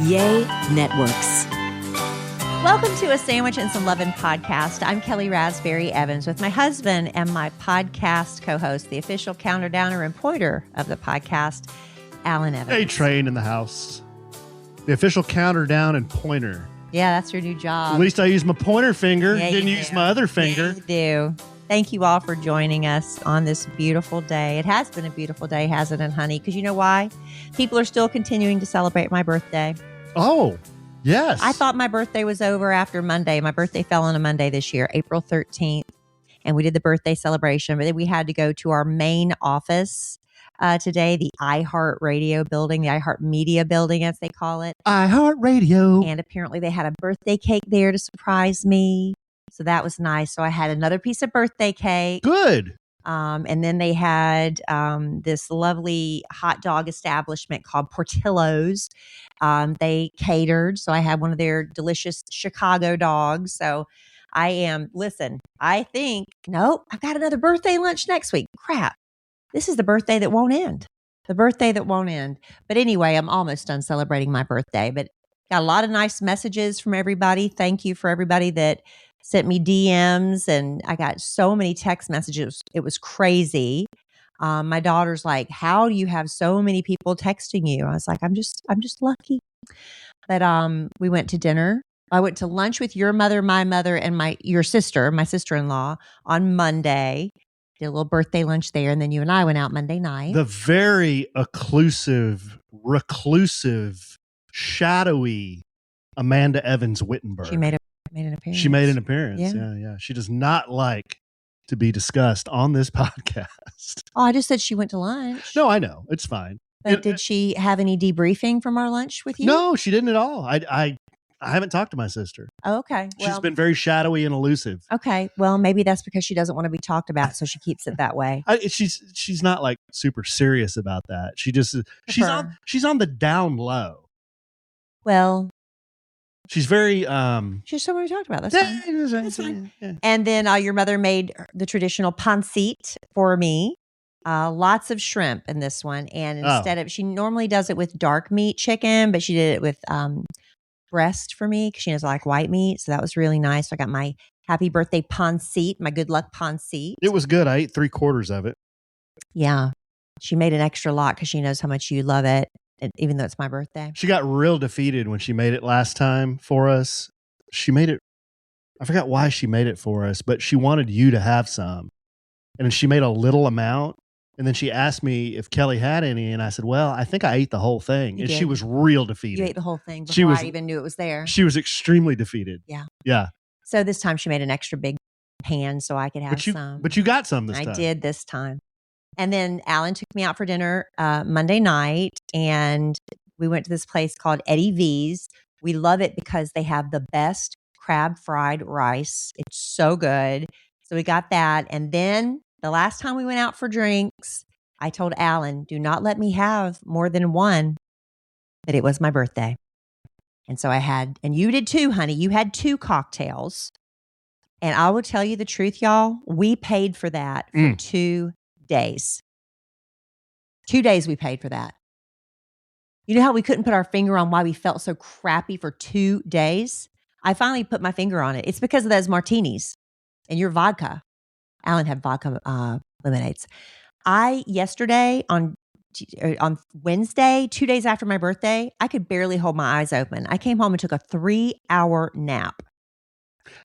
Yay Networks. Welcome to A Sandwich and Some Lovin' podcast. I'm Kellie Raspberry Evans with my husband and my podcast co-host, the official counterdowner and pointer of the podcast, Alan Evans. A train in the house. The official counter down and pointer. Yeah, that's your new job. At least I use my pointer finger. Yeah, Didn't you use do. my other finger. Yeah, you do. Thank you all for joining us on this beautiful day. It has been a beautiful day, hasn't it, honey? Because you know why? People are still continuing to celebrate my birthday. Oh, yes. I thought my birthday was over after Monday. My birthday fell on a Monday this year, April 13th. And we did the birthday celebration. But then we had to go to our main office today, the iHeart Radio building, the iHeart Media building, as they call it. iHeart Radio. And apparently they had a birthday cake there to surprise me. So that was nice. So I had another piece of birthday cake. Good. And then they had this lovely hot dog establishment called Portillo's. They catered. So I had one of their delicious Chicago dogs. So I think, nope, I've got another birthday lunch next week. Crap. This is the birthday that won't end. The birthday that won't end. But anyway, I'm almost done celebrating my birthday. But got a lot of nice messages from everybody. Thank you for everybody that sent me DMs, and I got so many text messages. It was crazy. My daughter's like, "How do you have so many people texting you?" I was like, "I'm just lucky." But we went to dinner. I went to lunch with your mother, my mother, and my sister-in-law on Monday. Did a little birthday lunch there, and then you and I went out Monday night. The very reclusive, shadowy Amanda Evans Wittenberg. She made an appearance. She made an appearance. Yeah. Yeah. She does not like to be discussed on this podcast. Oh, I just said she went to lunch. No, I know. It's fine. But did she have any debriefing from our lunch with you? No, she didn't at all. I haven't talked to my sister. Oh, okay. She's been very shadowy and elusive. Okay. Well, maybe that's because she doesn't want to be talked about, so she keeps it that way. She's not like super serious about that. She's on the down low. Well, she's very she's someone we talked about. That's fine. That's fine. Yeah. And then your mother made the traditional pancit for me. Lots of shrimp in this one, and instead of, she normally does it with dark meat chicken, but she did it with breast for me because she doesn't like white meat. So that was really nice. So I got my happy birthday pancit, my good luck pancit. It was good. I ate 3/4 of it. Yeah, she made an extra lot because she knows how much you love it. Even though it's my birthday. She got real defeated when she made it last time for us. She made it, I forgot why she made it for us, but she wanted you to have some. And then she made a little amount. And then she asked me if Kellie had any. And I said, well, I think I ate the whole thing. You and did. she was real defeated. You ate the whole thing before I even knew it was there. She was extremely defeated. Yeah. Yeah. So this time she made an extra big pan so I could have some. But you got some this time. I did this time. And then Alan took me out for dinner Monday night, and we went to this place called Eddie V's. We love it because they have the best crab fried rice. It's so good. So we got that. And then the last time we went out for drinks, I told Alan, do not let me have more than one. But it was my birthday. And so I had, and you did too, honey. You had 2 cocktails. And I will tell you the truth, y'all. We paid for that for 2 days. 2 days we paid for that. You know how we couldn't put our finger on why we felt so crappy for 2 days? I finally put my finger on it. It's because of those martinis and your vodka. Alan had vodka lemonades. Yesterday on Wednesday, 2 days after my birthday, I could barely hold my eyes open. I came home and took a 3-hour nap.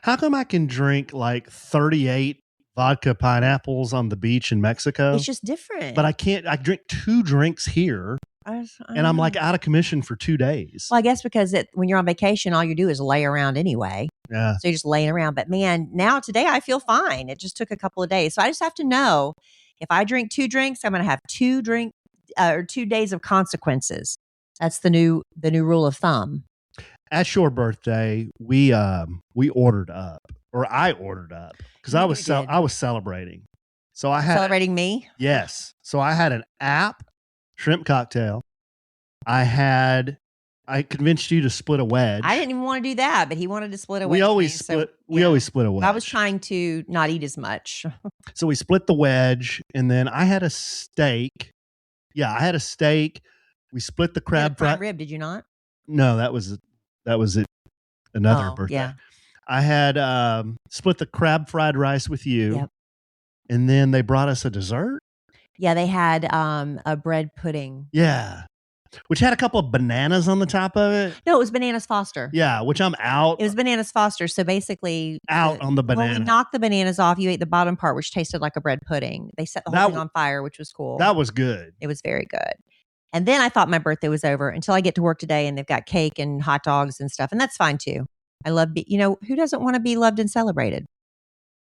How come I can drink like 38 vodka pineapples on the beach in Mexico? It's just different. But I can't. I drink 2 drinks here, and I'm like out of commission for 2 days. Well, I guess because when you're on vacation, all you do is lay around anyway. Yeah. So you're just laying around. But man, now today I feel fine. It just took a couple of days. So I just have to know if I drink 2 drinks, I'm going to have 2 days of consequences. That's the new rule of thumb. At your birthday, we ordered up, or I ordered up because I was celebrating. So I had celebrating me. Yes. So I had an app shrimp cocktail. I convinced you to split a wedge. I didn't even want to do that, but he wanted to split a wedge. We always split a wedge. I was trying to not eat as much. So we split the wedge, and then I had a steak. Yeah, I had a steak We split the You had a crab prime fried. rib, did you not? No, that was it. Another Oh, birthday. yeah. I had split the crab fried rice with you, Yep. and then they brought us a dessert. Yeah, they had a bread pudding. Yeah, which had a couple of bananas on the top of it. No, it was Bananas Foster. Yeah, which I'm out. It was Bananas Foster. So basically, Out on the Well, we banana. knocked the bananas off. You ate the bottom part, which tasted like a bread pudding. They set the whole That thing on fire, which was cool. That was good. It was very good. And then I thought my birthday was over until I get to work today and they've got cake and hot dogs and stuff. And that's fine too. I love, who doesn't want to be loved and celebrated?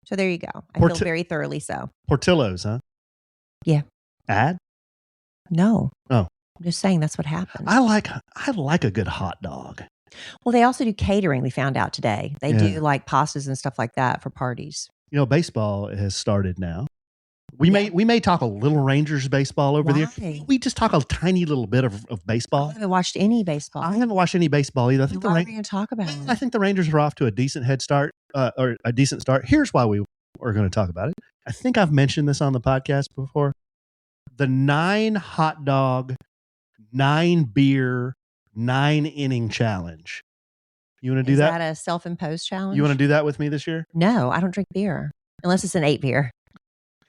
So there you go. I feel very thoroughly so. Portillo's, huh? Yeah. Ad? No. Oh. I'm just saying that's what happened. I like a good hot dog. Well, they also do catering, we found out today. They Yeah. do like pastas and stuff like that for parties. Baseball has started now. We may talk a little Rangers baseball over there. We just talk a tiny little bit of baseball. I haven't watched any baseball. I haven't watched any baseball either. I think Why are we going to talk about it? I think the Rangers are off to a decent head start, or a decent start. Here's why we are going to talk about it. I think I've mentioned this on the podcast before. The 9 hot dog, 9 beer, 9 inning challenge. You want to do that? Is that a self-imposed challenge? You want to do that with me this year? No, I don't drink beer unless it's an 8 beer.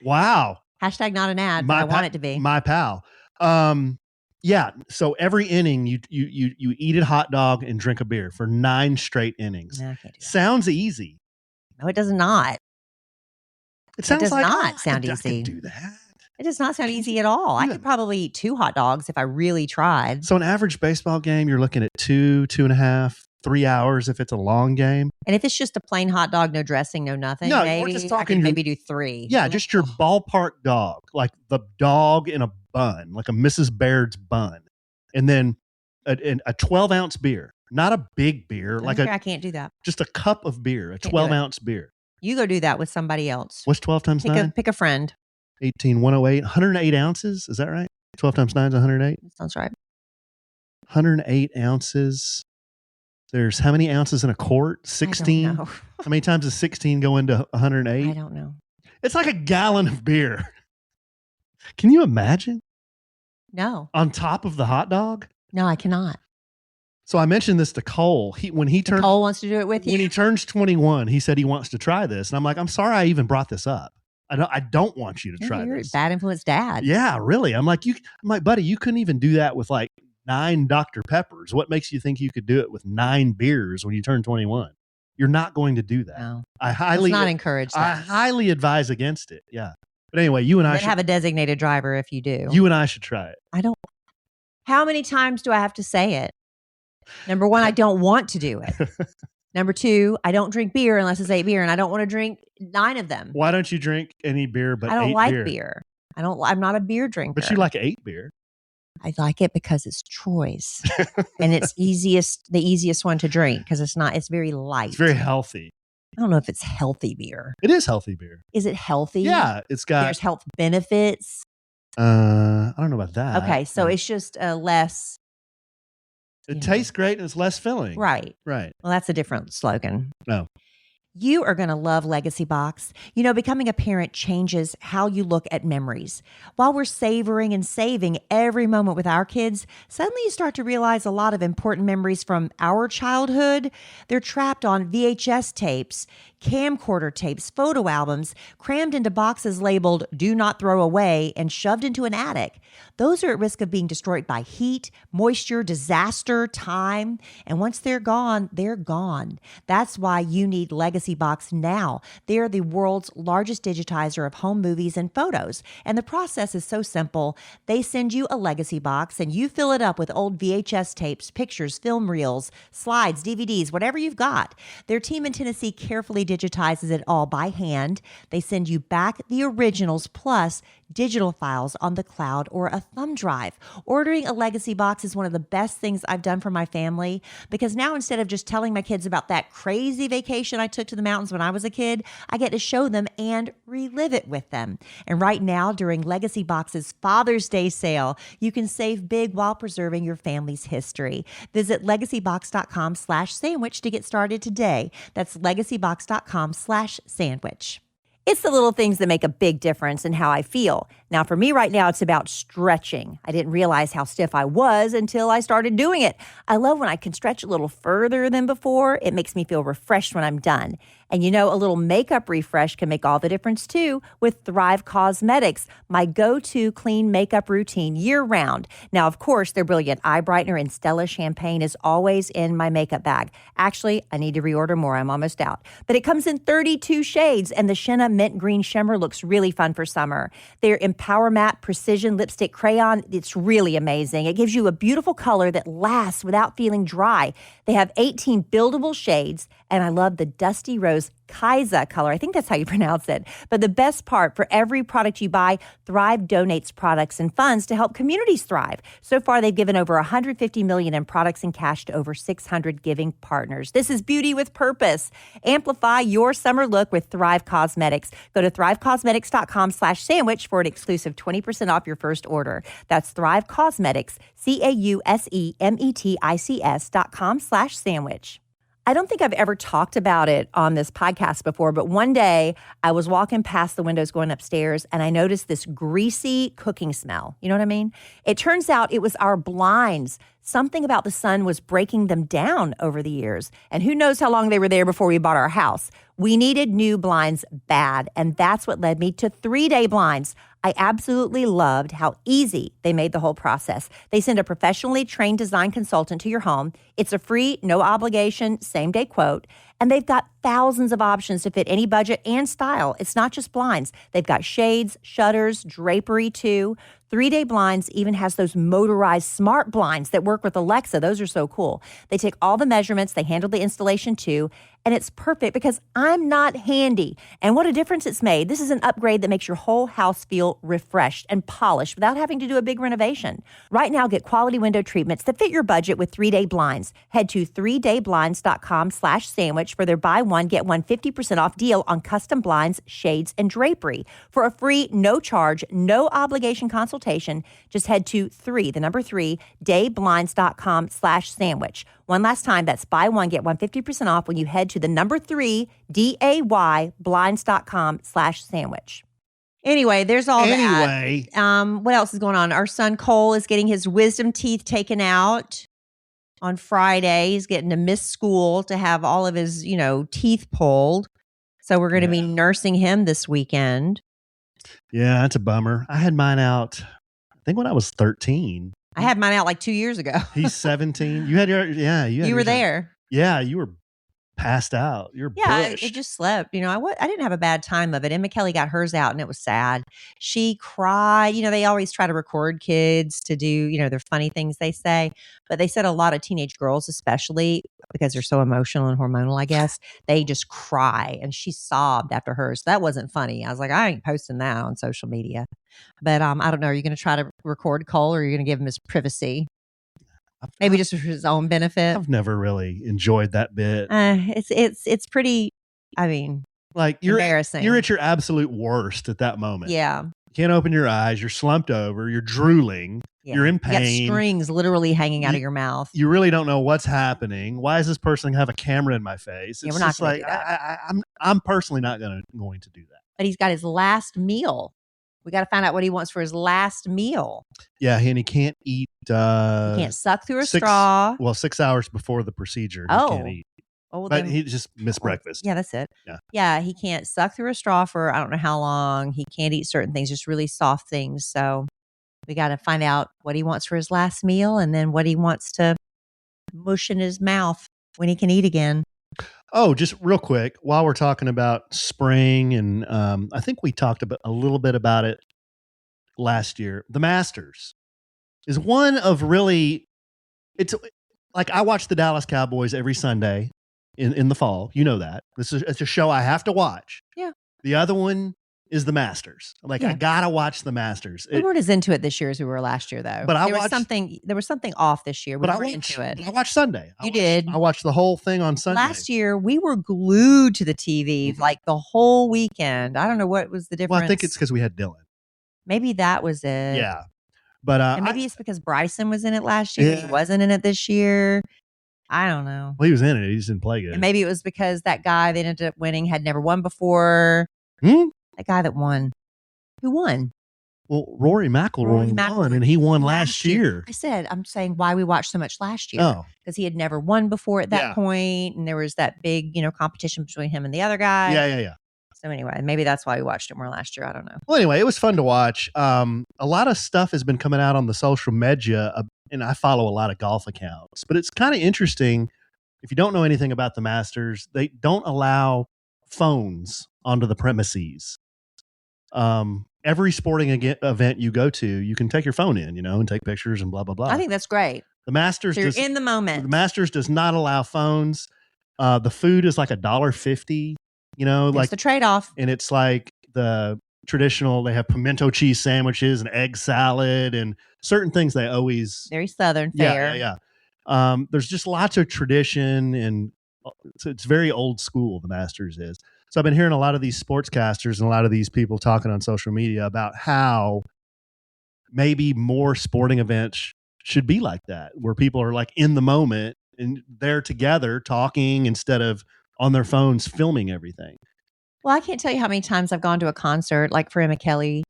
Wow. Hashtag not an ad, but I want it to be. My pal. Yeah. So every inning you eat a hot dog and drink a beer for 9 straight innings. No, I can't do that. Sounds easy. No, it does not. It sounds does like not sound I easy. could do that. It does not sound easy at all. I could probably eat 2 hot dogs if I really tried. So an average baseball game, you're looking at 2.5, 3 hours if it's a long game. And if it's just a plain hot dog, no dressing, no nothing, No, maybe we're just I talking could maybe do 3. Yeah, just your ballpark dog, like the dog in a bun, like a Mrs. Baird's bun. And then a 12-ounce beer, not a big beer, I can't do that. just a cup of beer, a Can't do it. 12-ounce beer. You go do that with somebody else. What's 12 times 9? Pick a friend. 18, 108, 108 ounces. Is that right? 12 times 9 is 108. That sounds right. 108 ounces. There's how many ounces in a quart? 16. I don't know. How many times does 16 go into 108? I don't know. It's like a gallon of beer. Can you imagine? No. On top of the hot dog? No, I cannot. So I mentioned this to Cole. Cole wants to do it with you. When he turns 21, he said he wants to try this. And I'm like, I'm sorry I even brought this up. I don't want you to try You're this. a bad influence dad. Yeah, really. I'm like, buddy, you couldn't even do that with like 9 Dr. Peppers. What makes you think you could do it with 9 beers when you turn 21? You're not going to do that. No. Let's not encourage that. I highly advise against it. Yeah. But anyway, you and I should have a designated driver if you do. You and I should try it. I don't. How many times do I have to say it? Number 1, I don't want to do it. Number 2, I don't drink beer unless it's 8 beer, and I don't want to drink 9 of them. Why don't you drink any beer but 8 beer? I don't like beer. I'm not a beer drinker. But you like 8 beer. I like it because it's choice. And it's the easiest one to drink because it's very light. It's very healthy. I don't know if it's healthy beer. It is healthy beer. Is it healthy? Yeah, There's health benefits. I don't know about that. Okay, so it's just less. It tastes great and it's less filling. Right. Right. Well, that's a different slogan. No. You are going to love Legacy Box. Becoming a parent changes how you look at memories. While we're savoring and saving every moment with our kids, suddenly you start to realize a lot of important memories from our childhood. They're trapped on VHS tapes, camcorder tapes, photo albums, crammed into boxes labeled "Do Not Throw Away" and shoved into an attic. Those are at risk of being destroyed by heat, moisture, disaster, time. And once they're gone, they're gone. That's why you need Legacy Box now. They're the world's largest digitizer of home movies and photos. And the process is so simple. They send you a Legacy Box and you fill it up with old VHS tapes, pictures, film reels, slides, DVDs, whatever you've got. Their team in Tennessee carefully digitizes it all by hand. They send you back the originals plus digital files on the cloud or a thumb drive. Ordering a Legacy Box is one of the best things I've done for my family because now instead of just telling my kids about that crazy vacation I took to the mountains when I was a kid, I get to show them and relive it with them. And right now, during Legacy Box's Father's Day sale, you can save big while preserving your family's history. Visit legacybox.com/sandwich to get started today. That's legacybox.com/sandwich. It's the little things that make a big difference in how I feel. Now, for me right now, it's about stretching. I didn't realize how stiff I was until I started doing it. I love when I can stretch a little further than before. It makes me feel refreshed when I'm done. And a little makeup refresh can make all the difference too with Thrive Cosmetics, my go-to clean makeup routine year-round. Now, of course, their brilliant eye brightener and Stella champagne is always in my makeup bag. Actually, I need to reorder more. I'm almost out. But it comes in 32 shades, and the Shenna Mint Green Shimmer looks really fun for summer. Their Empower Matte Precision Lipstick Crayon, it's really amazing. It gives you a beautiful color that lasts without feeling dry. They have 18 buildable shades, and I love the Dusty Rose Kaisa color. I think that's how you pronounce it. But the best part, for every product you buy, Thrive donates products and funds to help communities thrive. So far, they've given over $150 million in products and cash to over 600 giving partners. This is beauty with purpose. Amplify your summer look with Thrive Cosmetics. Go to thrivecosmetics.com/sandwich for an exclusive 20% off your first order. That's Thrive Cosmetics, CAUSEMETICS.com/sandwich. I don't think I've ever talked about it on this podcast before, but one day I was walking past the windows going upstairs and I noticed this greasy cooking smell. You know what I mean? It turns out it was our blinds. Something about the sun was breaking them down over the years. And who knows how long they were there before we bought our house. We needed new blinds bad, and that's what led me to 3-Day Blinds. I absolutely loved how easy they made the whole process. They send a professionally trained design consultant to your home. It's a free, no obligation, same-day quote. And they've got thousands of options to fit any budget and style. It's not just blinds. They've got shades, shutters, drapery too. 3-Day Blinds even has those motorized smart blinds that work with Alexa. Those are so cool. They take all the measurements. They handle the installation too. And it's perfect because I'm not handy. And what a difference it's made. This is an upgrade that makes your whole house feel refreshed and polished without having to do a big renovation. Right now, get quality window treatments that fit your budget with 3-Day Blinds. Head to 3dayblinds.com/sandwich for their buy one, get one 50% off deal on custom blinds, shades, and drapery. For a free, no charge, no obligation consultation, just head to dayblinds.com/sandwich. One last time, that's buy one, get one 50% off when you head to the 3dayblinds.com/sandwich. Anyway, there's all that. What else is going on? Our son Cole is getting his wisdom teeth taken out on Friday. He's getting to miss school to have all of his, teeth pulled. So we're going to be nursing him this weekend. Yeah, that's a bummer. I had mine out, I think when I was 13. I had mine out like 2 years ago. He's 17. You had your, you were there. Yeah, you were passed out. You're I just slept. I didn't have a bad time of it. Emma Kellie got hers out and it was sad. She cried. They always try to record kids to do, their funny things they say. But they said a lot of teenage girls, especially because they're so emotional and hormonal, I guess, they just cry. And she sobbed after hers. So that wasn't funny. I was like, I ain't posting that on social media. But I don't know. Are you going to try to record Cole or are you going to give him his privacy? Maybe just for his own benefit. I've never really enjoyed that bit. It's pretty, like you're embarrassing. You're at your absolute worst at that moment. Yeah. You can't open your eyes. You're slumped over. You're drooling. Yeah. You're in pain. You got strings literally hanging out of your mouth. You really don't know what's happening. Why is this person have a camera in my face? It's we're not just like, I'm personally not going to do that. But he's got his last meal. We got to find out what he wants for his last meal. Yeah, and he can't eat. He can't suck through a straw. Well, 6 hours before the procedure, he can't eat. Oh, but he just missed breakfast. Yeah, that's it. Yeah, he can't suck through a straw for I don't know how long. He can't eat certain things, just really soft things. So we got to find out what he wants for his last meal and then what he wants to mush in his mouth when he can eat again. Oh, just real quick, while we're talking about spring, and I think we talked a little bit about it last year. The Masters is one of really, it's like I watch the Dallas Cowboys every Sunday in the fall. You know that. It's a show I have to watch. Yeah. The other one is the Masters. I gotta watch the Masters. We weren't as into it this year as we were last year, though. But there was something off this year. We weren't into it. I watched Sunday. I watched the whole thing on Sunday. Last year, we were glued to the TV like the whole weekend. I don't know what was the difference. Well, I think it's because we had Dylan. Maybe that was it. Yeah. But and maybe it's because Bryson was in it last year. He wasn't in it this year. I don't know. Well, he was in it. He just didn't play good. And maybe it was because that guy that ended up winning had never won before. That guy that won. Who won? Well, Rory McIlroy won, and he won last year. I'm saying why we watched so much last year. Oh, Because he had never won before at that Yeah. point, and there was that big, competition between him and the other guy. yeah. So anyway, maybe that's why we watched it more last year. I don't know. Well, anyway, it was fun to watch. A lot of stuff has been coming out on the social media, and I follow a lot of golf accounts. But it's kind of interesting. If you don't know anything about the Masters, they don't allow phones onto the premises. Every sporting event you go to, you can take your phone in, and take pictures and blah blah blah. I think that's great. The Masters, So you're in the moment. The Masters does not allow phones. The food is like $1.50. That's like the trade-off. and it's like the traditional. They have pimento cheese sandwiches and egg salad and certain things they always Very Southern fare. Yeah. There's just lots of tradition, and it's very old school. The Masters is. So I've been hearing a lot of these sportscasters and a lot of these people talking on social media about how maybe more sporting events should be like that, where people are like in the moment and they're together talking instead of on their phones filming everything. Well, I can't tell you how many times I've gone to a concert, like for Emma Kellie,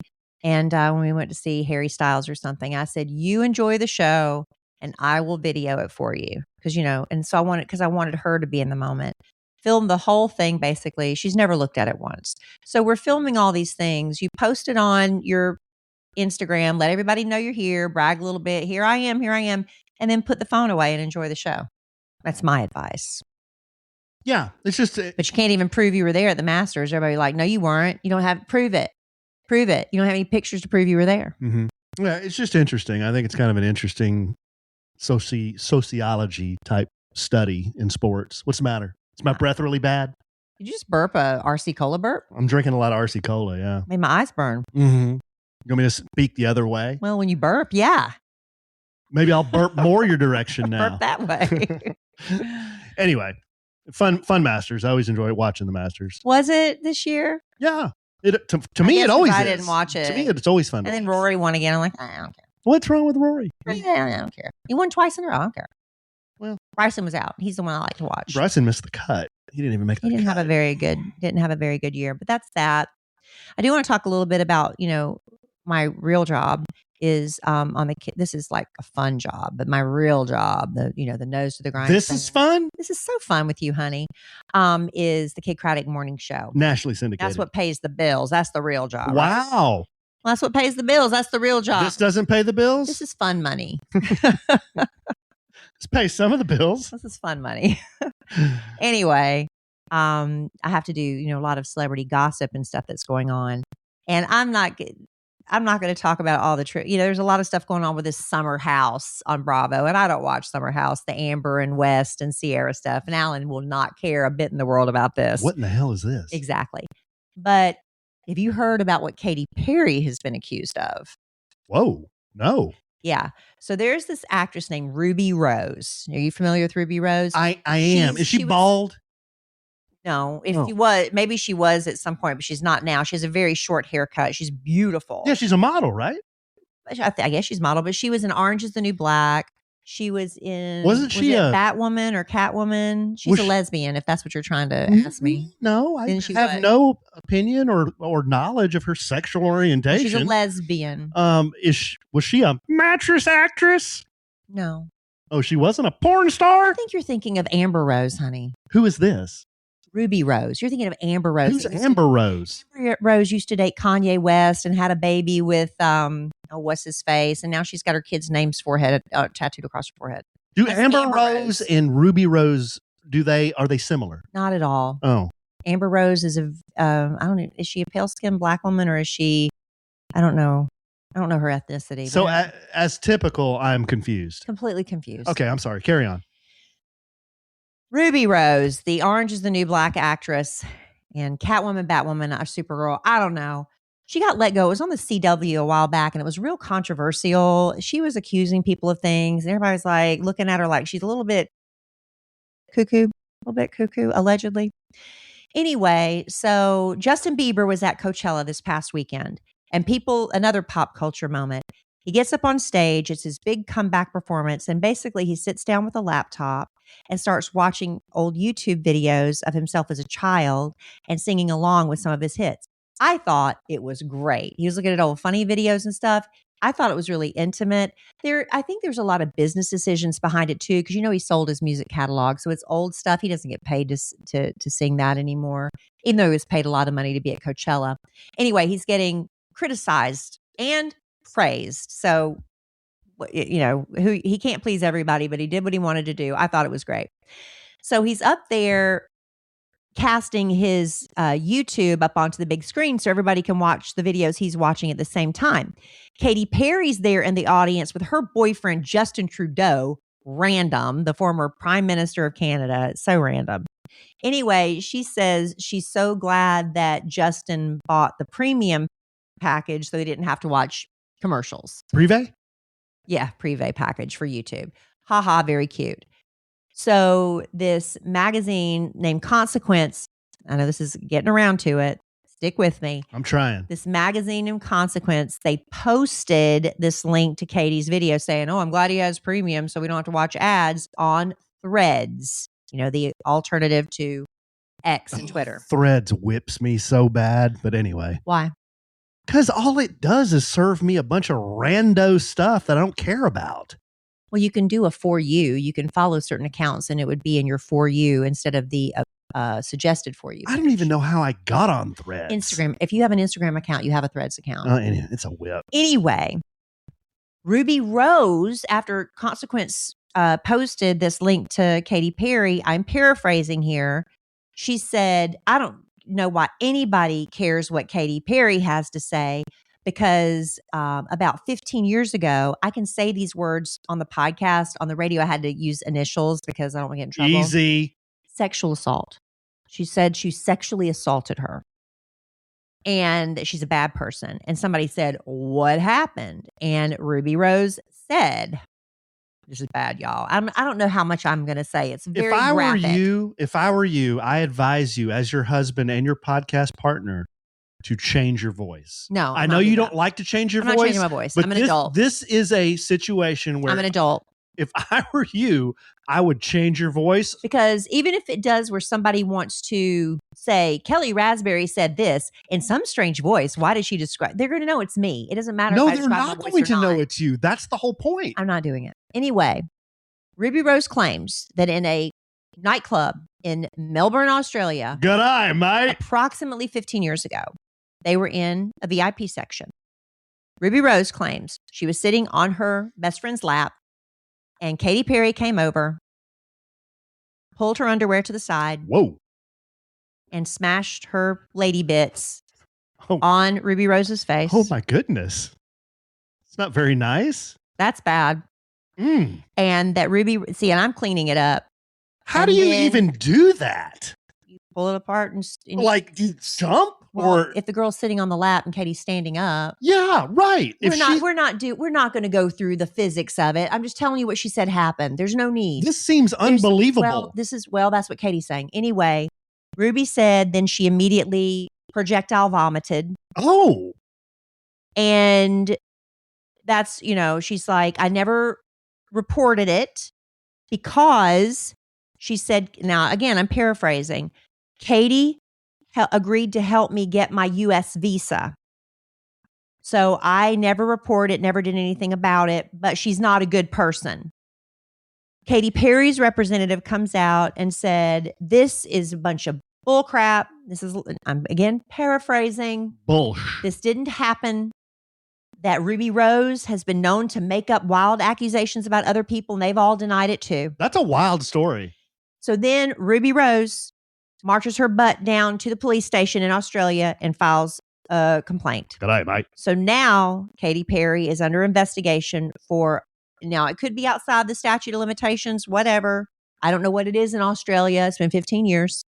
and when we went to see Harry Styles or something, I said, "You enjoy the show, and I will video it for you," because And so I wanted her to be in the moment, film the whole thing. Basically, she's never looked at it once, so we're filming all these things. You post it on your Instagram, let everybody know you're here, brag a little bit. Here I am, and then put the phone away and enjoy the show. That's my advice. Yeah, it's just. But you can't even prove you were there at the Masters. Everybody like, no, you weren't. You don't have prove it. You don't have any pictures to prove you were there. Mm-hmm. Yeah, it's just interesting. I think it's kind of an interesting sociology type study in sports. What's the matter? Is my breath really bad? Did you just burp a RC Cola burp? I'm drinking a lot of RC Cola. Yeah, made my eyes burn. Mm-hmm. You want me to speak the other way? Well, when you burp, yeah. Maybe I'll burp more your direction now. Burp that way. Anyway. Fun Masters. I always enjoy watching the Masters. Was it this year? Yeah. To me, it always is. I didn't watch it. To me, it's always fun. And then Rory won again. I'm like, I don't care. What's wrong with Rory? Yeah, I don't care. He won twice in a row. I don't care. Well, Bryson was out. He's the one I like to watch. Bryson missed the cut. He didn't even make the cut. Didn't have a very good year. But that's that. I do want to talk a little bit about, my real job is this is like a fun job, but my real job, the nose to the grind. This is fun. This is so fun with you, honey. Is the Kate Craddock morning show. Nationally syndicated. That's what pays the bills. That's the real job. Wow. Right? Well, that's what pays the bills. That's the real job. This doesn't pay the bills? This is fun money. This pays some of the bills. This is fun money. Anyway, I have to do, a lot of celebrity gossip and stuff that's going on. And I'm not going to talk about all the there's a lot of stuff going on with this Summer House on Bravo, and I don't watch Summer House, the Amber and West and Sierra stuff. And Alan will not care a bit in the world about this. What in the hell is this? Exactly. But have you heard about what Katy Perry has been accused of? Whoa, no. Yeah. So there's this actress named Ruby Rose. Are you familiar with Ruby Rose? I am. Is she bald? No, she was, maybe she was at some point, but she's not now. She has a very short haircut. She's beautiful. Yeah, she's a model, right? I guess she's model, but she was in Orange is the New Black. She was in, wasn't she a Batwoman or Catwoman? She's a lesbian, if that's what you're trying to ask me. No, I have no opinion or knowledge of her sexual orientation. She's a lesbian. Was she a mattress actress? No. Oh, she wasn't a porn star? I think you're thinking of Amber Rose, honey. Who is this? Ruby Rose. You're thinking of Amber Rose. Who's Amber Rose? Amber Rose used to date Kanye West and had a baby with what's his face, and now she's got her kids' names tattooed across her forehead. Do Amber Rose and Ruby Rose are they similar? Not at all. Oh. Amber Rose is I don't know, is she a pale skinned black woman or is she, I don't know her ethnicity. So as typical, I'm confused. Completely confused. Okay, I'm sorry. Carry on. Ruby Rose, the Orange is the New Black actress, and Catwoman, Batwoman, Supergirl, I don't know. She got let go. It was on the CW a while back, and it was real controversial. She was accusing people of things, and everybody's like looking at her like she's a little bit cuckoo, allegedly. Anyway, so Justin Bieber was at Coachella this past weekend, and another pop culture moment. He gets up on stage. It's his big comeback performance. And basically he sits down with a laptop and starts watching old YouTube videos of himself as a child and singing along with some of his hits. I thought it was great. He was looking at old funny videos and stuff. I thought it was really intimate. I think there's a lot of business decisions behind it too, because he sold his music catalog, so it's old stuff. He doesn't get paid to sing that anymore, even though he was paid a lot of money to be at Coachella. Anyway, he's getting criticized and praised. So, he can't please everybody, but he did what he wanted to do. I thought it was great. So he's up there casting his YouTube up onto the big screen so everybody can watch the videos he's watching at the same time. Katy Perry's there in the audience with her boyfriend, Justin Trudeau, random, the former Prime Minister of Canada. It's so random. Anyway, she says she's so glad that Justin bought the premium package so they didn't have to watch commercials. Privé? Yeah, Privé package for YouTube. Haha, very cute. So this magazine named Consequence, I know this is getting around to it. Stick with me. I'm trying. This magazine named Consequence, they posted this link to Katie's video saying, I'm glad he has premium so we don't have to watch ads on Threads, the alternative to X and Twitter. Threads whips me so bad, but anyway. Why? Because all it does is serve me a bunch of rando stuff that I don't care about. Well, you can do a For You. You can follow certain accounts and it would be in your For You instead of the suggested For You. I don't even know how I got on Threads. Instagram. If you have an Instagram account, you have a Threads account. Anyway, it's a whip. Anyway, Ruby Rose, after Consequence posted this link to Katy Perry, I'm paraphrasing here. She said, I don't know why anybody cares what Katy Perry has to say, because about 15 years ago, I can say these words on the podcast. On the radio, I had to use initials because I don't want to get in trouble. Easy. Sexual assault. She said she sexually assaulted her and that she's a bad person. And somebody said, what happened? And Ruby Rose said, this is bad, y'all. I don't know how much I'm going to say. It's very graphic. If I were you, I advise you as your husband and your podcast partner to change your voice. No, I know you don't like to change your voice. I'm not changing my voice. But I'm an adult. This is a situation where I'm an adult. If I were you, I would change your voice. Because even if it does where somebody wants to say, Kellie Raspberry said this in some strange voice, why did she describe? They're going to know it's me. It doesn't matter. No, if I they're not going to know it's you. That's the whole point. I'm not doing it. Anyway, Ruby Rose claims that in a nightclub in Melbourne, Australia, good eye, mate, approximately 15 years ago, they were in a VIP section. Ruby Rose claims she was sitting on her best friend's lap and Katy Perry came over, pulled her underwear to the side, and smashed her lady bits on Ruby Rose's face. Oh my goodness. It's not very nice. That's bad. And that Ruby, and I'm cleaning it up. How do you even do that? You pull it apart and like, do you jump? Well, or if the girl's sitting on the lap and Katie's standing up. Yeah, right. We're not going to go through the physics of it. I'm just telling you what she said happened. There's no need. This seems unbelievable. That's what Katie's saying. Anyway, Ruby said then she immediately projectile vomited. Oh. And that's, she's like, I never reported it because she said, now again, I'm paraphrasing, Katie agreed to help me get my U.S. visa. So I never reported, never did anything about it, but she's not a good person. Katy Perry's representative comes out and said, this is a bunch of bullcrap. I'm again paraphrasing. Bullshit. This didn't happen. That Ruby Rose has been known to make up wild accusations about other people, and they've all denied it too. That's a wild story. So then Ruby Rose marches her butt down to the police station in Australia and files a complaint. Good night, mate. So now Katy Perry is under investigation now it could be outside the statute of limitations, whatever. I don't know what it is in Australia. It's been 15 years.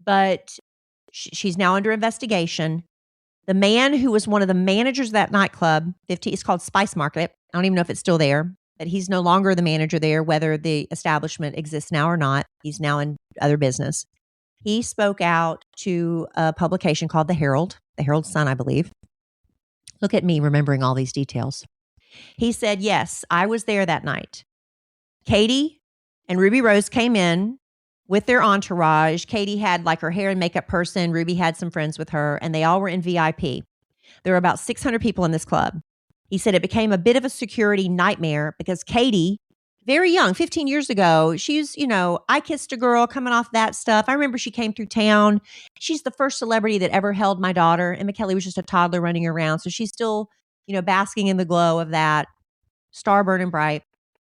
But she's now under investigation. The man who was one of the managers of that nightclub, it's called Spice Market. I don't even know if it's still there, but he's no longer the manager there, whether the establishment exists now or not. He's now in other business. He spoke out to a publication called The Herald Sun, I believe. Look at me remembering all these details. He said, yes, I was there that night. Katie and Ruby Rose came in with their entourage. Katie had like her hair and makeup person. Ruby had some friends with her, and they all were in VIP. There were about 600 people in this club. He said it became a bit of a security nightmare because Katie, very young, 15 years ago, she's, I Kissed a Girl coming off that stuff. I remember she came through town. She's the first celebrity that ever held my daughter. Emma Kellie was just a toddler running around. So she's still, basking in the glow of that, star burning bright.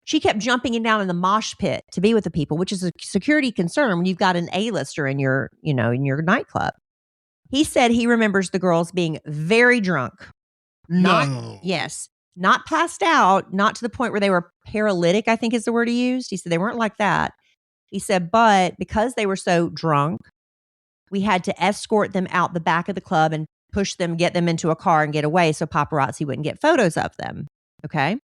She kept jumping in down in the mosh pit to be with the people, which is a security concern when you've got an A-lister in your nightclub. He said he remembers the girls being very drunk. Yes. Not passed out, not to the point where they were paralytic, I think is the word he used. He said they weren't like that. He said, but because they were so drunk, we had to escort them out the back of the club and push them, get them into a car and get away so paparazzi wouldn't get photos of them. Okay.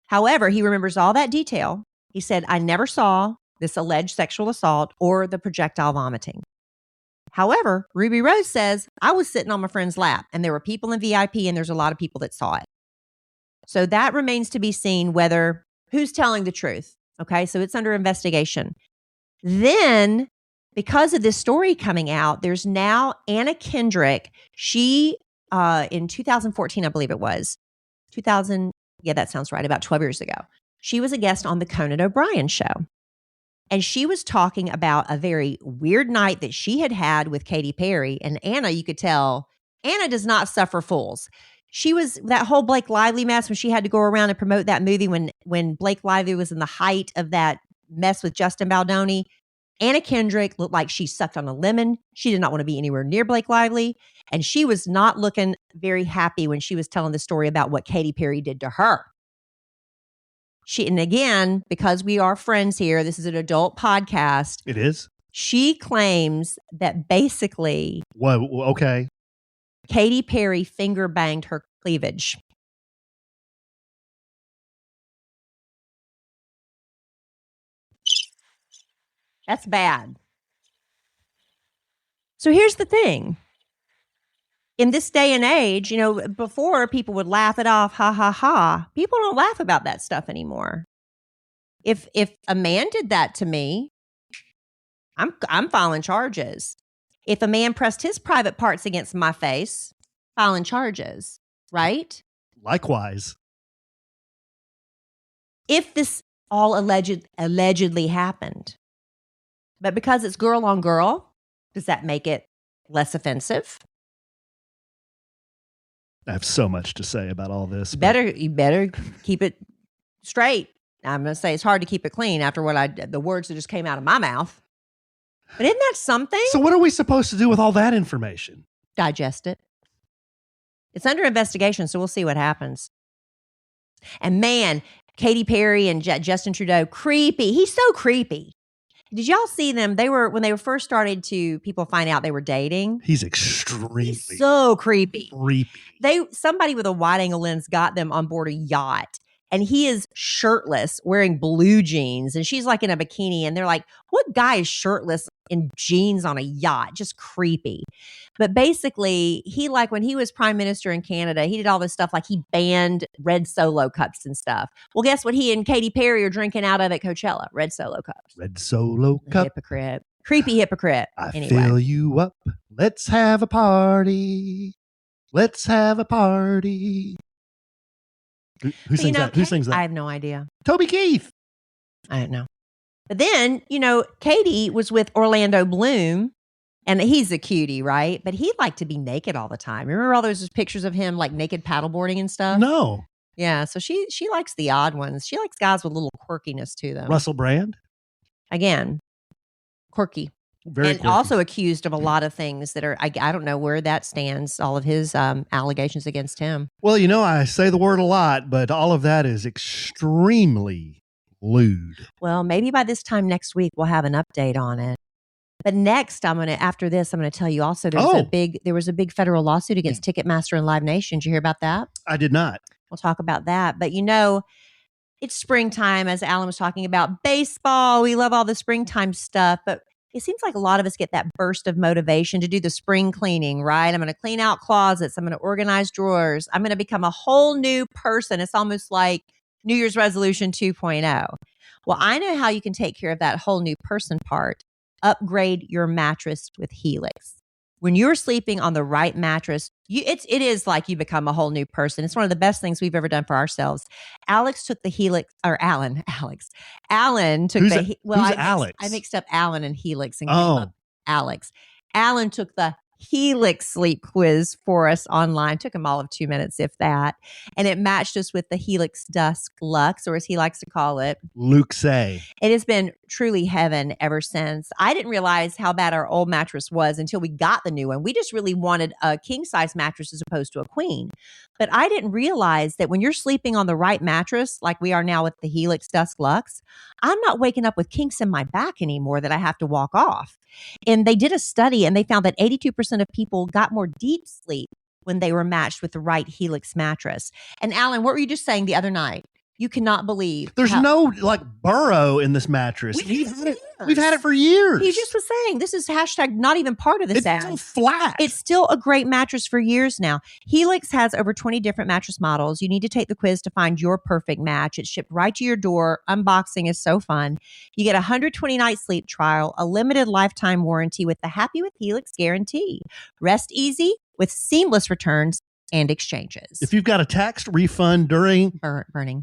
However, he remembers all that detail. He said, I never saw this alleged sexual assault or the projectile vomiting. However, Ruby Rose says, I was sitting on my friend's lap and there were people in VIP and there's a lot of people that saw it. So that remains to be seen who's telling the truth. Okay. So it's under investigation. Then, because of this story coming out, there's now Anna Kendrick. She, in 2014, I believe it was 2000. Yeah, that sounds right. About 12 years ago. She was a guest on the Conan O'Brien show. And she was talking about a very weird night that she had with Katy Perry. And Anna, you could tell, Anna does not suffer fools. She was that whole Blake Lively mess when she had to go around and promote that movie when Blake Lively was in the height of that mess with Justin Baldoni. Anna Kendrick looked like she sucked on a lemon. She did not want to be anywhere near Blake Lively. And she was not looking very happy when she was telling the story about what Katy Perry did to her. And again, because we are friends here, this is an adult podcast. It is. She claims that basically, okay, Katy Perry finger banged her cleavage. That's bad. So here's the thing. In this day and age, before people would laugh it off, ha, ha, ha. People don't laugh about that stuff anymore. If a man did that to me, I'm filing charges. If a man pressed his private parts against my face, filing charges, right? Likewise. If this all allegedly happened, but because it's girl on girl, does that make it less offensive? I have so much to say about all this. You better keep it straight. I'm going to say it's hard to keep it clean after the words that just came out of my mouth. But isn't that something? So what are we supposed to do with all that information? Digest it. It's under investigation, so we'll see what happens. And man, Katy Perry and Justin Trudeau, creepy. He's so creepy. Did y'all see them? When they were first started to people find out they were dating. He's extremely so creepy. Creepy. Somebody with a wide angle lens got them on board a yacht, and he is shirtless, wearing blue jeans, and she's like in a bikini, and they're like, "What guy is shirtless in jeans on a yacht?" Just creepy. But basically, when he was prime minister in Canada, he did all this stuff like he banned red Solo cups and stuff. Well, guess what? He and Katy Perry are drinking out of at Coachella. Red Solo cups. Red Solo cup. Hypocrite. Creepy hypocrite. Anyway. Fill you up. Let's have a party. Let's have a party. Who sings that? Who sings that? I have no idea. Toby Keith. I don't know. But then, Katie was with Orlando Bloom, and he's a cutie, right? But he liked to be naked all the time. Remember all those pictures of him like naked paddleboarding and stuff? No. Yeah, so she likes the odd ones. She likes guys with a little quirkiness to them. Russell Brand? Again, quirky. Very and quirky. Also accused of a lot of things that are, I don't know where that stands, all of his allegations against him. Well, I say the word a lot, but all of that is extremely lewd. Well, maybe by this time next week, we'll have an update on it. But next, after this, I'm going to tell you also there was a big federal lawsuit against Ticketmaster and Live Nation. Did you hear about that? I did not. We'll talk about that. But it's springtime, as Alan was talking about. Baseball, we love all the springtime stuff, but it seems like a lot of us get that burst of motivation to do the spring cleaning, right? I'm going to clean out closets. I'm going to organize drawers. I'm going to become a whole new person. It's almost like New Year's resolution 2.0. Well, I know how you can take care of that whole new person part upgrade your mattress with Helix. When you're sleeping on the right mattress, it is like you become a whole new person. It's one of the best things we've ever done for ourselves. Alan took the Alex? I mixed up Alan and Helix and came Oh. up Alex. Alan took the Helix sleep quiz for us online. Took him all of 2 minutes, if that. And it matched us with the Helix Dusk Luxe, or as he likes to call it, Luke Say. It has been truly heaven ever since. I didn't realize how bad our old mattress was until we got the new one. We just really wanted a king size mattress as opposed to a queen. But I didn't realize that when you're sleeping on the right mattress, like we are now with the Helix Dusk Luxe, I'm not waking up with kinks in my back anymore that I have to walk off. And they did a study and they found that 82% of people got more deep sleep when they were matched with the right Helix mattress. And Alan, what were you just saying the other night? You cannot believe There's no like burrow in this mattress. We've had it for years. He just was saying this is hashtag not even part of this ad. It's still flat. It's still a great mattress for years now. Helix has over 20 different mattress models. You need to take the quiz to find your perfect match. It's shipped right to your door. Unboxing is so fun. You get a 120-night sleep trial, a limited lifetime warranty with the Happy with Helix guarantee. Rest easy with seamless returns and exchanges. If you've got a tax refund during burning.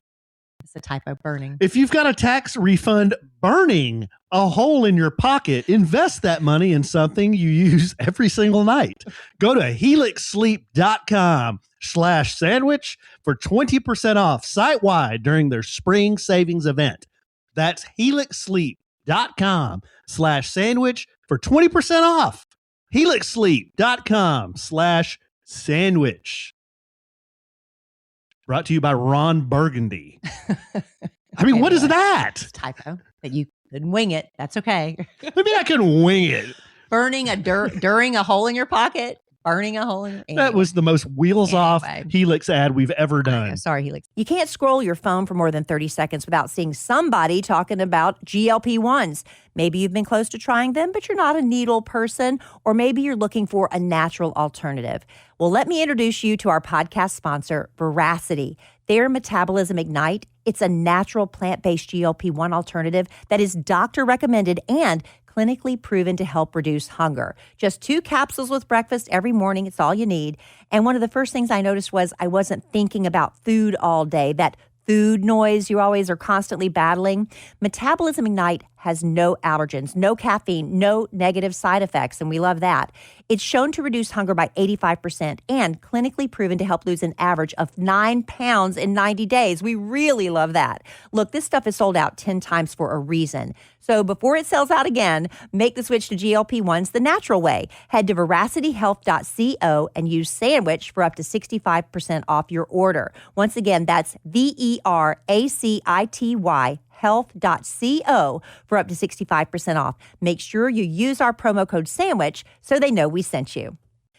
It's a typo, burning. If you've got a tax refund burning a hole in your pocket, invest that money in something you use every single night. Go to helixsleep.com/sandwich for 20% off site-wide during their spring savings event. That's helixsleep.com/sandwich for 20% off. helixsleep.com/sandwich. Brought to you by Ron Burgundy. I mean, what is that? It's a typo, but you couldn't wing it. That's okay. Maybe I can wing it. Burning during a hole in your pocket. Burning a hole in your That was the most wheels-off Helix ad we've ever done. Sorry, Helix. You can't scroll your phone for more than 30 seconds without seeing somebody talking about GLP-1s. Maybe you've been close to trying them, but you're not a needle person, or maybe you're looking for a natural alternative. Well, let me introduce you to our podcast sponsor, Veracity. Their Metabolism Ignite, it's a natural plant-based GLP-1 alternative that is doctor-recommended and clinically proven to help reduce hunger. Just 2 capsules with breakfast every morning. It's all you need. And one of the first things I noticed was I wasn't thinking about food all day. That food noise you always are constantly battling. Metabolism Ignite has no allergens, no caffeine, no negative side effects, and we love that. It's shown to reduce hunger by 85% and clinically proven to help lose an average of 9 pounds in 90 days. We really love that. Look, this stuff is sold out 10 times for a reason. So before it sells out again, make the switch to GLP-1s the natural way. Head to veracityhealth.co and use sandwich for up to 65% off your order. Once again, that's VERACITY health.co for up to 65% off. Make sure you use our promo code SANDWICH so they know we sent you.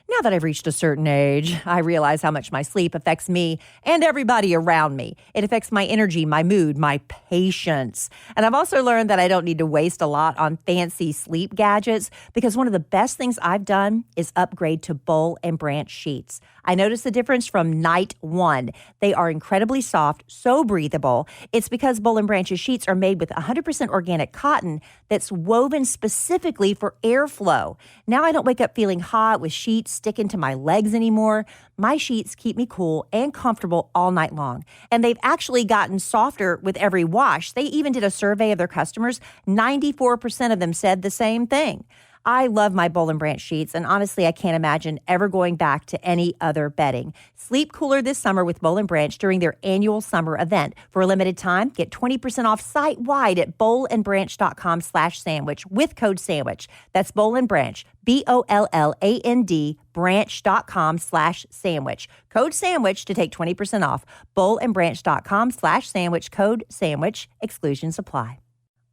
Now that I've reached a certain age, I realize how much my sleep affects me and everybody around me. It affects my energy, my mood, my patience. And I've also learned that I don't need to waste a lot on fancy sleep gadgets because one of the best things I've done is upgrade to Boll and Branch sheets. I noticed the difference from night one. They are incredibly soft, so breathable. It's because Boll and Branch's sheets are made with 100% organic cotton that's woven specifically for airflow. Now I don't wake up feeling hot with sheets sticking to my legs anymore. My sheets keep me cool and comfortable all night long. And they've actually gotten softer with every wash. They even did a survey of their customers. 94% of them said the same thing. I love my Boll and Branch sheets, and honestly, I can't imagine ever going back to any other bedding. Sleep cooler this summer with Boll and Branch during their annual summer event. For a limited time, get 20% off site-wide at bollandbranch.com/sandwich with code SANDWICH. That's Boll and Branch, BOLLAND, branch.com/sandwich. Code SANDWICH to take 20% off. bollandbranch.com/sandwich, code SANDWICH. Exclusions apply.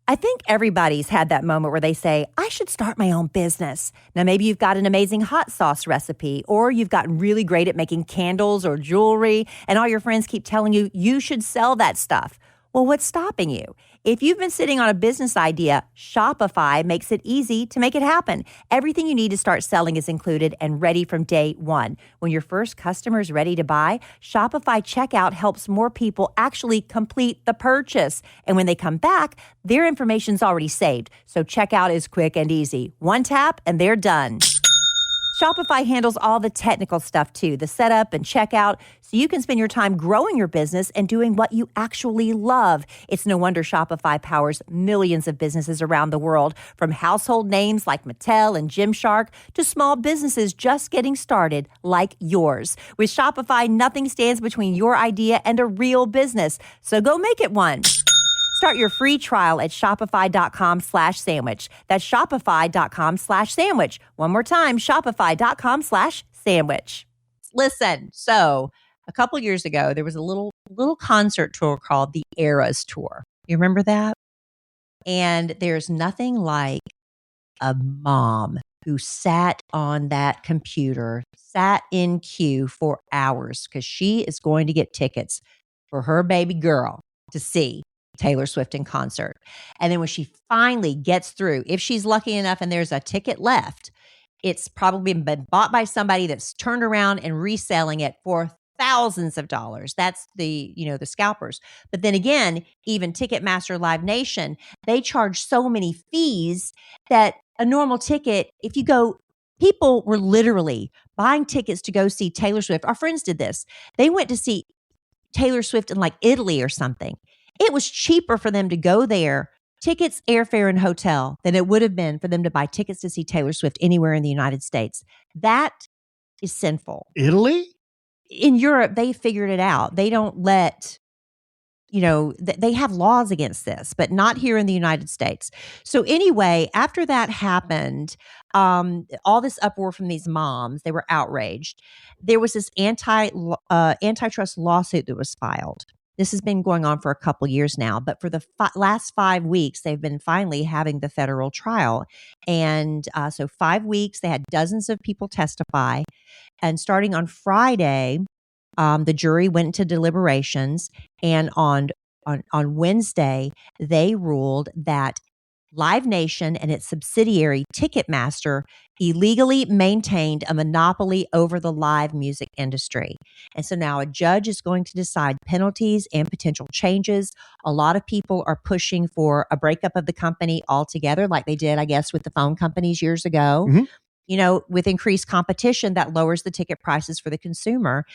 I think everybody's had that moment where they say, I should start my own business. Now, maybe you've got an amazing hot sauce recipe, or you've gotten really great at making candles or jewelry, and all your friends keep telling you you should sell that stuff. Well, what's stopping you? If you've been sitting on a business idea, Shopify makes it easy to make it happen. Everything you need to start selling is included and ready from day one. When your first customer is ready to buy, Shopify checkout helps more people actually complete the purchase. And when they come back, their information's already saved. So checkout is quick and easy. One tap and they're done. Shopify handles all the technical stuff too, the setup and checkout, so you can spend your time growing your business and doing what you actually love. It's no wonder Shopify powers millions of businesses around the world, from household names like Mattel and Gymshark to small businesses just getting started like yours. With Shopify, nothing stands between your idea and a real business, so go make it one. Start your free trial at shopify.com/sandwich. That's shopify.com/sandwich. One more time, shopify.com/sandwich. Listen, so a couple years ago, there was a little concert tour called the Eras Tour. You remember that? And there's nothing like a mom who sat on that computer, sat in queue for hours because she is going to get tickets for her baby girl to see Taylor Swift in concert. And then when she finally gets through, if she's lucky enough and there's a ticket left, it's probably been bought by somebody that's turned around and reselling it for thousands of dollars. That's the scalpers. But then again, even Ticketmaster, Live Nation, they charge so many fees that a normal ticket, if you go, people were literally buying tickets to go see Taylor Swift. Our friends did this. They went to see Taylor Swift in like Italy or something. It was cheaper for them to go there, tickets, airfare, and hotel, than it would have been for them to buy tickets to see Taylor Swift anywhere in the United States. That is sinful. Italy? In Europe, they figured it out. They don't let, they have laws against this, but not here in the United States. So anyway, after that happened, all this uproar from these moms, they were outraged. There was this antitrust lawsuit that was filed. This has been going on for a couple years now, but for the last 5 weeks, they've been finally having the federal trial. And so 5 weeks, they had dozens of people testify. And starting on Friday, the jury went into deliberations. And on Wednesday, they ruled that Live Nation and its subsidiary Ticketmaster illegally maintained a monopoly over the live music industry. And so now a judge is going to decide penalties and potential changes. A lot of people are pushing for a breakup of the company altogether, like they did, I guess, with the phone companies years ago. Mm-hmm. With increased competition, that lowers the ticket prices for the consumer.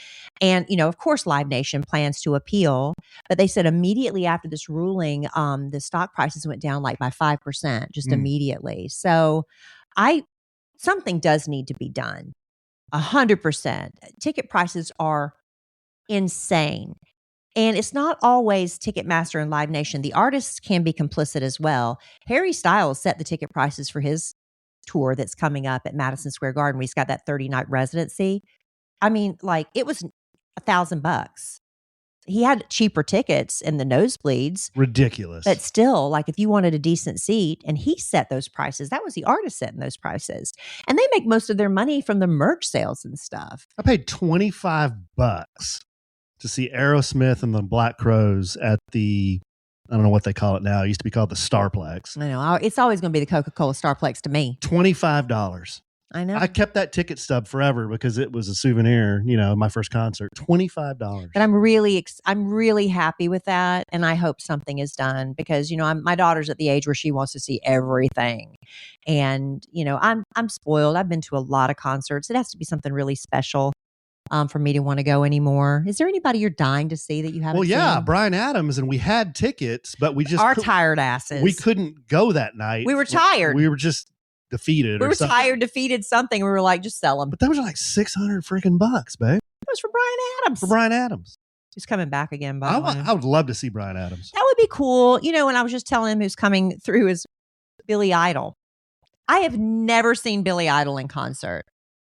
And, of course, Live Nation plans to appeal. But they said immediately after this ruling, the stock prices went down like by 5%, just immediately. So something does need to be done. 100%. Ticket prices are insane. And it's not always Ticketmaster and Live Nation. The artists can be complicit as well. Harry Styles set the ticket prices for his tour that's coming up at Madison Square Garden. He's got that 30-night residency. I mean, like, it was $1,000. He had cheaper tickets in the nosebleeds. Ridiculous. But still, like, if you wanted a decent seat, and he set those prices, that was the artist setting those prices. And they make most of their money from the merch sales and stuff. I paid $25 to see Aerosmith and the Black Crowes at the, I don't know what they call it now. It used to be called the Starplex. I know. It's always going to be the Coca-Cola Starplex to me. $25. I know. I kept that ticket stub forever because it was a souvenir, my first concert. $25. But I'm really happy with that. And I hope something is done because, my daughter's at the age where she wants to see everything. And, I'm spoiled. I've been to a lot of concerts. It has to be something really special for me to want to go anymore. Is there anybody you're dying to see that you haven't seen? Well, yeah, Bryan Adams, and we had tickets, but we just our tired asses. We couldn't go that night. We were tired. We were just defeated. We were tired, defeated, something. We were like, just sell them. But that was like $600 freaking bucks, babe. It was for Bryan Adams. For Bryan Adams. He's coming back again. By I would love to see Bryan Adams. That would be cool. And I was just telling him who's coming through is Billy Idol. I have never seen Billy Idol in concert.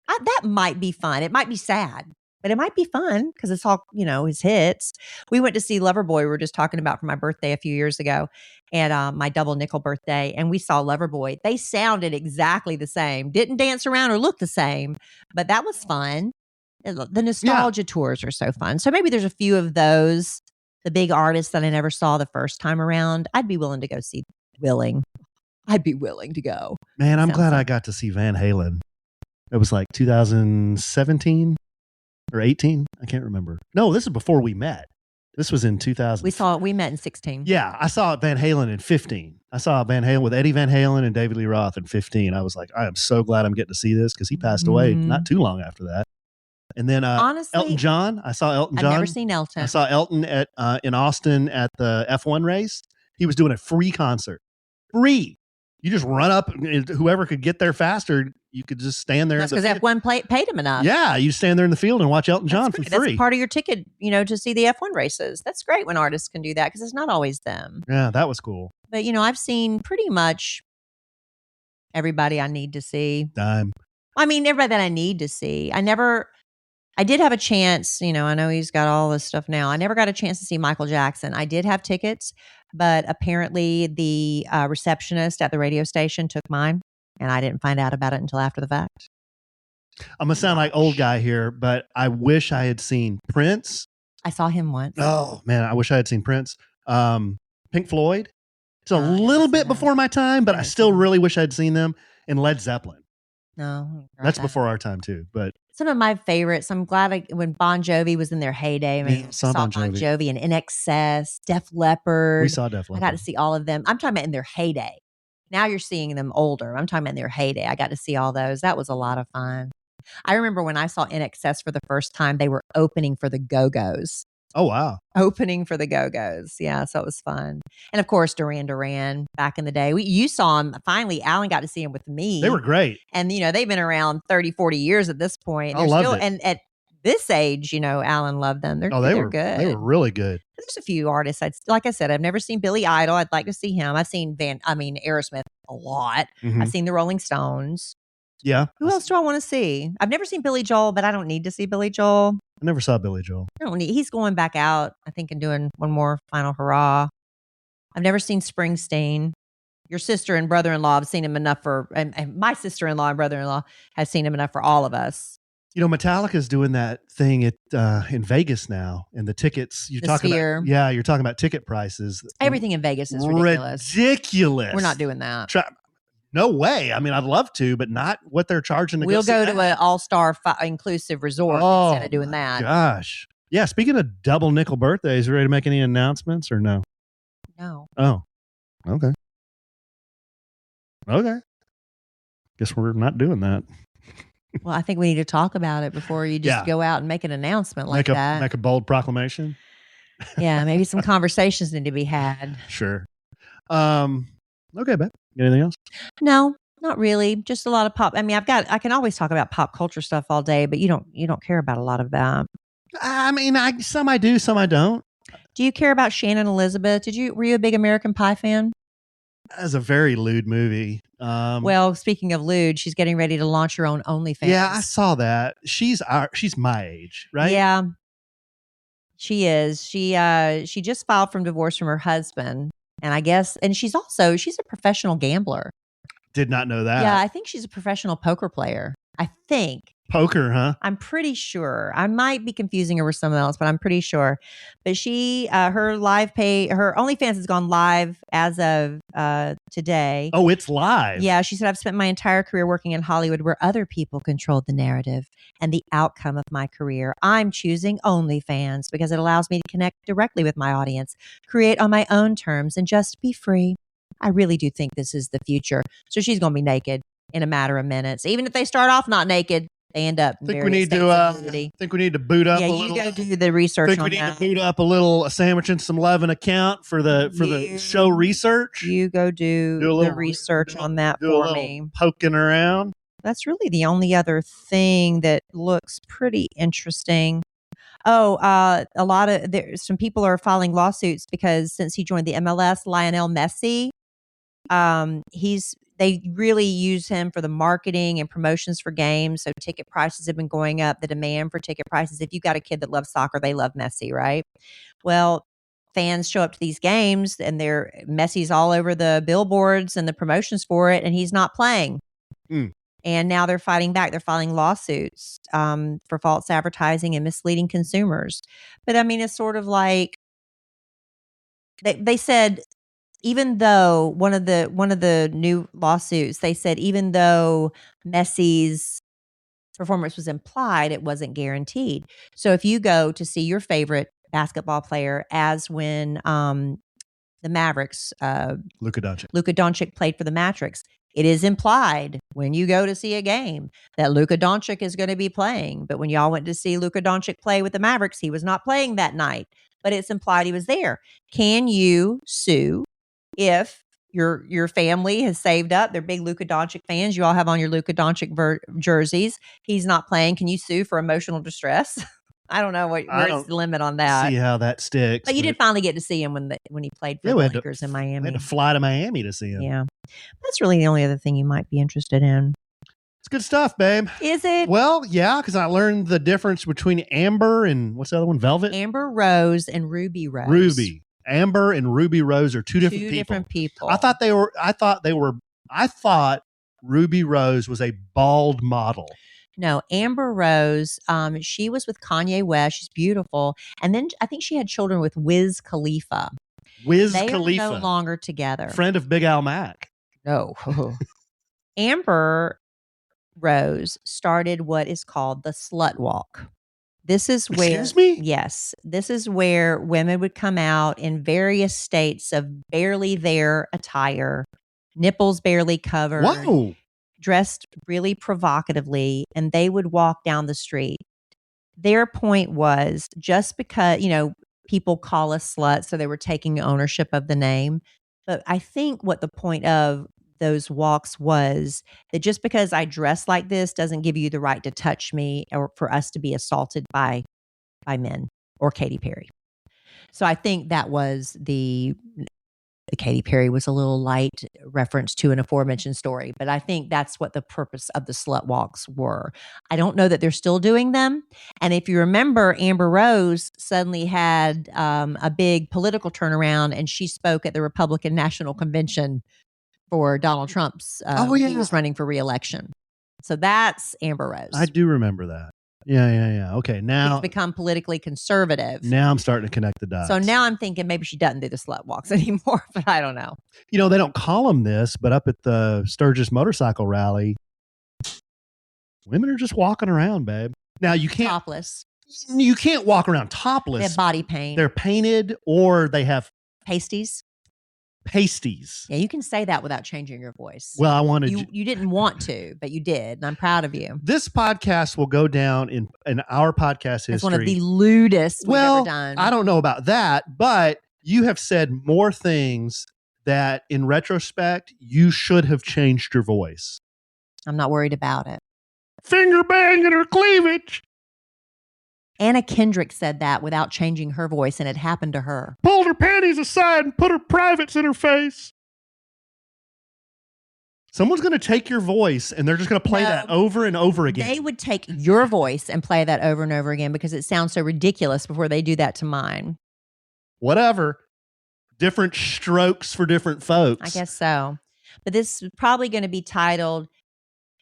That might be fun. It might be sad, but it might be fun because it's all, his hits. We went to see Loverboy. We were just talking about for my birthday a few years ago, and my double nickel birthday, and we saw Loverboy. They sounded exactly the same. Didn't dance around or look the same, but that was fun. The nostalgia tours are so fun. So maybe there's a few of those the big artists that I never saw the first time around, I'd be willing to go see. I'd be willing to go. Man, I'm Sounds glad I fun. got to see Van Halen. It was like 2017 or 18. I can't remember. No, this is before we met. This was in 2000. We met in 16. Yeah, I saw Van Halen in 15. I saw Van Halen with Eddie Van Halen and David Lee Roth in 15. I was like, I am so glad I'm getting to see this because he passed away not too long after that. And then Honestly, Elton John. I saw Elton John. I've never seen Elton. I saw Elton at in Austin at the F1 race. He was doing a free concert. Free. You just run up, and whoever could get there faster, you could just stand there. That's because F1 paid him enough. Yeah, you stand there in the field and watch Elton John for free. That's part of your ticket, to see the F1 races. That's great when artists can do that because it's not always them. Yeah, that was cool. But, I've seen pretty much everybody I need to see. Dime. I mean, everybody that I need to see. I did have a chance, I know he's got all this stuff now. I never got a chance to see Michael Jackson. I did have tickets, but apparently the receptionist at the radio station took mine, and I didn't find out about it until after the fact. I'm going to sound like old guy here, but I wish I had seen Prince. I saw him once. Oh, man, I wish I had seen Prince. Pink Floyd. It's a little bit before my time, but I still really wish I'd seen them. And Led Zeppelin. No. That's before our time, too. But some of my favorites. I'm glad when Bon Jovi was in their heyday. I saw Bon Jovi and NXS, Def Leppard. We saw Def Leppard. I got to see all of them. I'm talking about in their heyday. Now you're seeing them older. I'm talking about in their heyday. I got to see all those. That was a lot of fun. I remember when I saw NXS for the first time, they were opening for the Go-Go's. Oh, wow. Opening for the Go-Go's. Yeah, so it was fun. And of course, Duran Duran back in the day. You saw him. Finally, Alan got to see him with me. They were great. And, they've been around 30, 40 years at this point. I loved it. And at this age, Alan loved them. They're good. They were really good. There's a few artists. Like I said, I've never seen Billy Idol. I'd like to see him. I've seen Aerosmith a lot. Mm-hmm. I've seen the Rolling Stones. Yeah. Who else do I want to see? I've never seen Billy Joel, but I don't need to see Billy Joel. I never saw Billy Joel. He's going back out, I think, and doing one more final hurrah. I've never seen Springsteen. Your sister and brother-in-law have seen him enough and my sister-in-law and brother-in-law have seen him enough for all of us. Metallica's doing that thing in Vegas now, and the tickets you're talking about ticket prices. Everything in Vegas is ridiculous. Ridiculous. We're not doing that. No way. I mean, I'd love to, but not what they're charging to We'll go to an all-star inclusive resort instead of doing that. Gosh. Yeah, speaking of double nickel birthdays, you ready to make any announcements or no? No. Oh, okay. Guess we're not doing that. Well, I think we need to talk about it before you just go out and make an announcement like that. Make a bold proclamation. Yeah, maybe some conversations need to be had. Sure. Okay, Beth. Anything else? No, not really. Just a lot of pop. I mean, I can always talk about pop culture stuff all day, but you don't care about a lot of that. I mean, some I do, some I don't. Do you care about Shannon Elizabeth? Were you a big American Pie fan? That's a very lewd movie. Well, speaking of lewd, she's getting ready to launch her own OnlyFans. Yeah, I saw that. She's my age, right? Yeah, she is. She just filed for divorce from her husband. And I guess, and she's a professional gambler. Did not know that. Yeah, I think she's a professional poker player. I think. Poker, huh? I'm pretty sure. I might be confusing her with someone else, but I'm pretty sure. But her OnlyFans has gone live as of today. Oh, it's live. Yeah, she said, I've spent my entire career working in Hollywood where other people controlled the narrative and the outcome of my career. I'm choosing OnlyFans because it allows me to connect directly with my audience, create on my own terms, and just be free. I really do think this is the future. So she's going to be naked in a matter of minutes. Even if they start off not naked, they end up. Think we need to boot up. Yeah, you go do the research. Think we need to boot up a sandwich and some loving account for the show research. You go do the research on that for me. Poking around. That's really the only other thing that looks pretty interesting. Oh, some people are filing lawsuits because since he joined the MLS, Lionel Messi, they really use him for the marketing and promotions for games. So ticket prices have been going up. The demand for ticket prices. If you've got a kid that loves soccer, they love Messi, right? Well, fans show up to these games and Messi's all over the billboards and the promotions for it, and he's not playing. And now they're fighting back. They're filing lawsuits for false advertising and misleading consumers. But I mean, it's sort of like, They said, even though one of the new lawsuits, they said even though Messi's performance was implied, it wasn't guaranteed. So if you go to see your favorite basketball player, as when the Mavericks, Luka Doncic. Luka Doncic played for the Mavericks, it is implied when you go to see a game that Luka Doncic is going to be playing. But when y'all went to see Luka Doncic play with the Mavericks, he was not playing that night. But it's implied he was there. Can you sue if your family has saved up? They're big Luka Doncic fans. You all have on your Luka Doncic jerseys. He's not playing. Can you sue for emotional distress? I don't know where's the limit on that. See how that sticks. But you did finally get to see him when he played for the Lakers in Miami. We had to fly to Miami to see him. Yeah. That's really the only other thing you might be interested in. It's good stuff, babe. Is it? Well, yeah, because I learned the difference between Amber and what's the other one? Velvet? Amber Rose and Ruby Rose. Ruby. Amber and Ruby Rose are two different people. I thought Ruby Rose was a bald model. No, Amber Rose, she was with Kanye West. She's beautiful. And then I think she had children with Wiz Khalifa. They are no longer together. Friend of Big Al Mac. No. Amber Rose started what is called the slut walk. This is where, excuse me? Yes, this is where women would come out in various states of barely there attire, nipples barely covered, Whoa. dressed really provocatively, and they would walk down the street. Their point was, just because, people call us sluts, so they were taking ownership of the name. But I think what the point of those walks was that just because I dress like this doesn't give you the right to touch me or for us to be assaulted by men or Katy Perry. So I think that was the Katy Perry was a little light reference to an aforementioned story, but I think that's what the purpose of the slut walks were. I don't know that they're still doing them. And if you remember, Amber Rose suddenly had a big political turnaround, and she spoke at the Republican National Convention for Donald Trump's, he was running for re-election. So that's Amber Rose. I do remember that. Yeah. Okay, now she's become politically conservative. Now I'm starting to connect the dots. So now I'm thinking maybe she doesn't do the slut walks anymore, but I don't know. They don't call them this, but up at the Sturgis motorcycle rally, women are just walking around, babe. Now you can't topless. You can't walk around topless. They have body paint. They're painted, or they have pasties. Yeah, you can say that without changing your voice. Well, I wanted you didn't want to, but you did, and I'm proud of you. This podcast will go down in our podcast history. It's one of the lewdest we've ever done. I don't know about that, but you have said more things that, in retrospect, you should have changed your voice. I'm not worried about it. Finger banging her cleavage. Anna Kendrick said that without changing her voice, and it happened to her. Pulled her panties aside and put her privates in her face. Someone's going to take your voice, and they're just going to play that over and over again. They would take your voice and play that over and over again because it sounds so ridiculous before they do that to mine. Whatever. Different strokes for different folks. I guess so. But this is probably going to be titled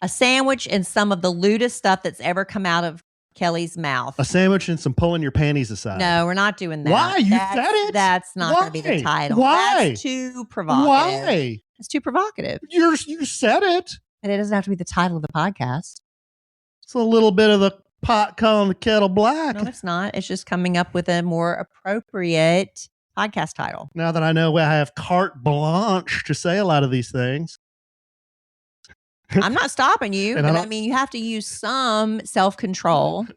"A Sandwich and Some of the Lewdest Stuff That's Ever Come Out of Kellie's Mouth." A sandwich and some pulling your panties aside. No, we're not doing that. Why? You said it? That's not going to be the title. Why? That's too provocative. Why? It's too provocative. You said it. And it doesn't have to be the title of the podcast. It's a little bit of the pot calling the kettle black. No, it's not. It's just coming up with a more appropriate podcast title. Now that I know I have carte blanche to say a lot of these things. I'm not stopping you, but I mean, you have to use some self-control.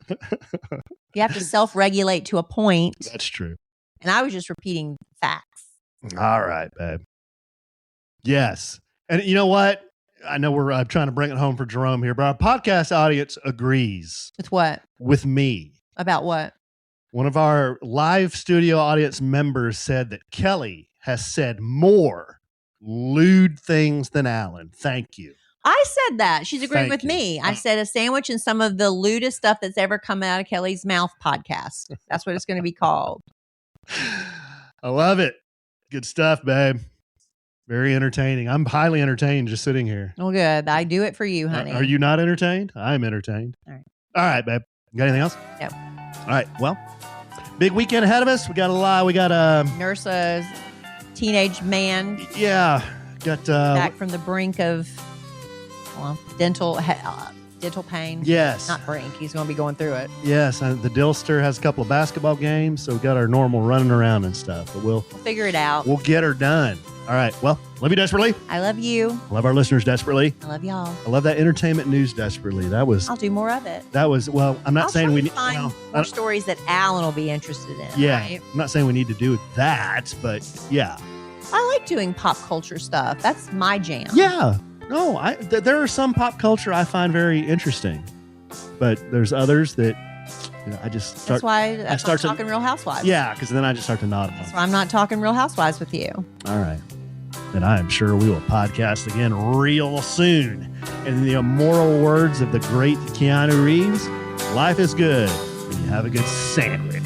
You have to self-regulate to a point. That's true. And I was just repeating facts. All right, babe. Yes. And you know what? I know we're trying to bring it home for Jerome here, but our podcast audience agrees. With what? With me. About what? One of our live studio audience members said that Kellie has said more lewd things than Alan. Thank you. I said that. She's agreeing with me. I said a sandwich and some of the lewdest stuff that's ever come out of Kellie's mouth podcast. That's what it's going to be called. I love it. Good stuff, babe. Very entertaining. I'm highly entertained just sitting here. Oh, good. I do it for you, honey. Are you not entertained? I'm entertained. All right. All right, babe. You got anything else? No. All right. Well, big weekend ahead of us. We got a lot. We got Nurses teenage man Yeah. Got back from the brink of dental pain. Yes. Not brink. He's going to be going through it. Yes. The Dillster has a couple of basketball games, so we got our normal running around and stuff. But we'll Figure it out. We'll get her done. All right. Well, love you desperately. I love you. I love our listeners desperately. I love y'all. I love that entertainment news desperately. I'll do more of it. Well, I'm not saying we need find more stories that Alan will be interested in. Yeah. Right? I'm not saying we need to do that, but yeah. I like doing pop culture stuff. That's my jam. Yeah. No, there are some pop culture I find very interesting, but there's others that I just start. That's why I'm talking Real Housewives. Yeah, because then I just start to nod. That's why I'm not talking Real Housewives with you. All right. Then I am sure we will podcast again real soon. And in the immoral words of the great Keanu Reeves, life is good when you have a good sandwich.